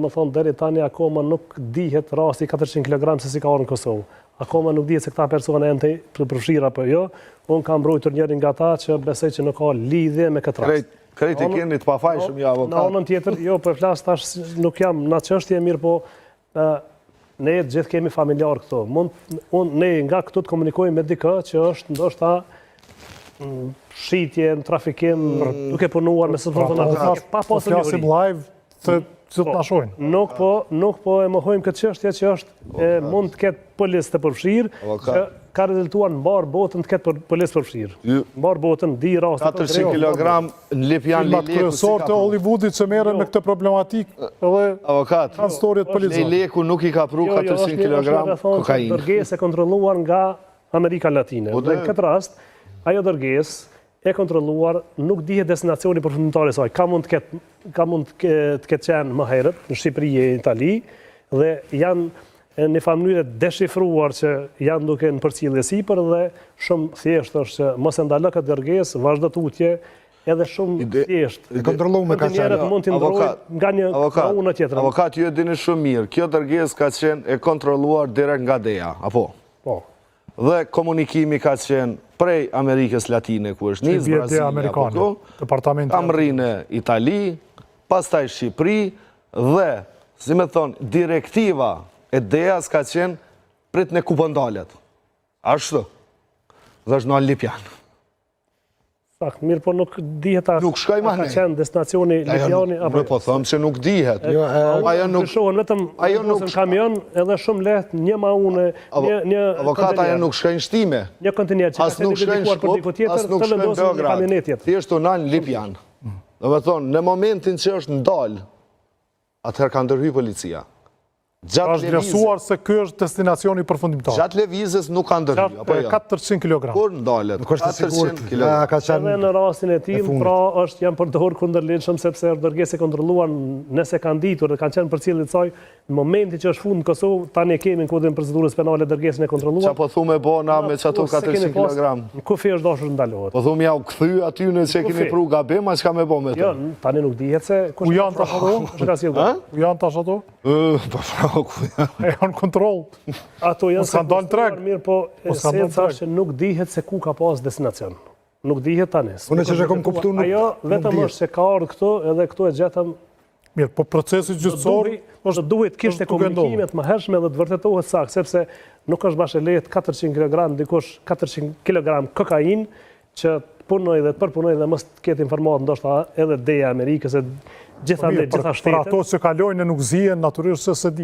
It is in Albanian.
Më thonë, deri tani akoma nuk dihet rasti 400 kg se si ka orë në Kosovë. Akoma nuk dihet se këta persona janë të përfshirë apo jo. Unë kam mbrojtur njërin nga ta që besoj që nuk ka lidhje me këtë rast. Krejt i keni të pafajshëm, ja, avokat. Në anën tjetër, jo, për flas tash nuk jam në çështje mirë, po ne gjithë kemi familjar këto. Ne nga këtu të komunikojmë me dikë që është ndoshta shitje, në trafikim, duke punuar me subvencionat. Pa pasur njëri. Flasim live të të nashojnë. Nuk po e mohojmë këtë çështje që është mund të ketë policë të përfshirë, që ka rezultuar në mbar botën të ketë policë përfshirë. Mbar botën di raste 400 kg në Lipjan Filmat kryesor të Hollywoodit që merren me këtë problematikë edhe avokat. kanë storie të policës. Leku nuk i ka pru 400 kg kokainë. Dërgesë e kontrolluar nga Amerika Latine. Dhe në këtë rast, ajo dërgesë e kontrolluar, nuk dihet destinacioni përfundimtar i saj. Ka mund të ketë qenë më herët në Shqipëri e Itali dhe janë në mënyrë deshifruar që janë duke në përcjellje sipër dhe shumë thjesht është që mos e ndalë këtë dërgesë, vazhdo tutje edhe shumë thjesht. E kontrolluar me ka qenë. Mund të ndrojë nga një unë tjetër. Avokat, ju e dini shumë mirë, kjo dërgesë ka qenë e kontrolluar direkt nga DEA, apo? Po. Dhe komunikimi ka qenë prej Amerikës Latine, ku është njës Brazili, kam rrinë Itali, pastaj Shqipëri, dhe, si me thonë, direktiva e DEA-s ka qenë prit në kupëndalet. Ashtu, dhe është në Lipjan. Sakt, mirë, po nuk dihet a ka qenë destinacioni Lipjani. Më po thëmë që nuk dihet. Ajo nuk shohen vetëm në kamion edhe shumë lehtë një maune, një avokata ajo nuk shkojnë shtime. Një kontinjer që as nuk shkojnë Shkup, as nuk shkojnë Beograd. Thjesht u nalë në Lipjan. Do me thonë, në momentin që është ndalë, atëherë ka ndërhyjë policia. Është vlerësuar se ky është destinacioni përfundimtar. Gjatë lëvizjes nuk ka ndërhyjë, apo jo? 400 kg. Kur ndalet? 400 kg. Edhe në rastin e tij, pra është janë përdorur kundërligjshëm sepse është dërgesë e kontrolluar nëse kanë ditur dhe kanë qenë përcjellje të saj në momentin që është fund në Kosovë, tani kemi në kodin e procedurës penale dërgesën e kontrolluar. Çfarë po thumë bona me çato 400 kg? Kufi është dashur ndalohet. Po thumë ja u kthy aty në që keni pru gabim, as ka me bë me to. Jo, tani nuk dihet se kush janë tash ato? Ku janë tash ato? E janë kontrol. Ato janë sekuestruar mirë, po esenca është që nuk dihet se ku ka pas destinacion. Nuk dihet tani. Unë që kam kuptuar nuk. Ajo vetëm është se ka ardhur këtu edhe këtu e gjetëm. Mirë, po procesi gjyqësor është duhet kishte komunikimet më hershme dhe të vërtetohet saktë, sepse nuk është bashkë lehtë 400 kg, dikush 400 kg kokainë që punoj dhe të përpunoj dhe mos të ketë informatë ndoshta edhe DEA Amerikës e gjithashtu. Për ato që kalojnë nuk zihen natyrisht se di.